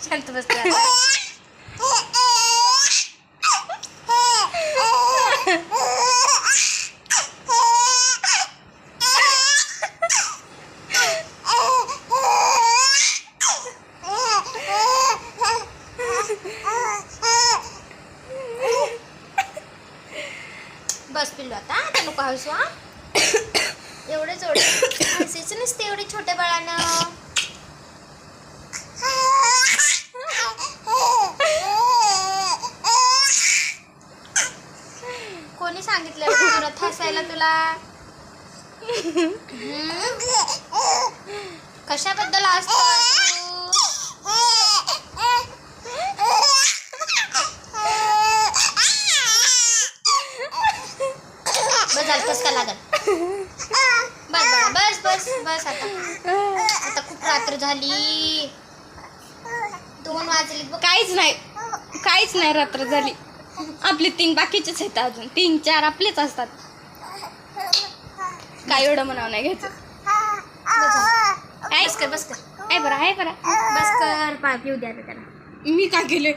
शांत बस. बस पिल्लू आता नको हसू. एवढंच हसायचं नसते एवढे छोट्या बाळानं. कोणी सांगितलं जोरात हसायला तुला? कशाबद्दल हसतो बस झालं बस का लागल. बस बाळा बस बस बस. आता खूप रात्र झाली. 2 वाजले. काहीच नाही रात्र झाली. आपले 3 बाकीचेच आहेत अजून. 3-4 आपलेच असतात. काय एवढं म्हणावं नाही घ्यायचं. बस कर बस कर. आहे बरं बस कर. पाय पिऊ द्या त्याला. मी का केले?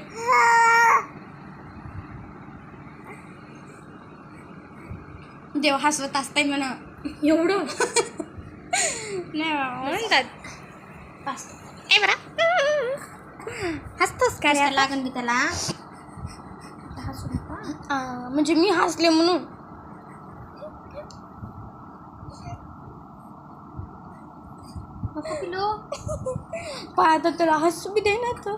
देव हसवत असताय म्हणा एवढं. नाही म्हणतात हसतोस का रे? लागन मी त्याला. म्हणजे मी हसले म्हणून. पाहता तुला हसू बी देईना तर.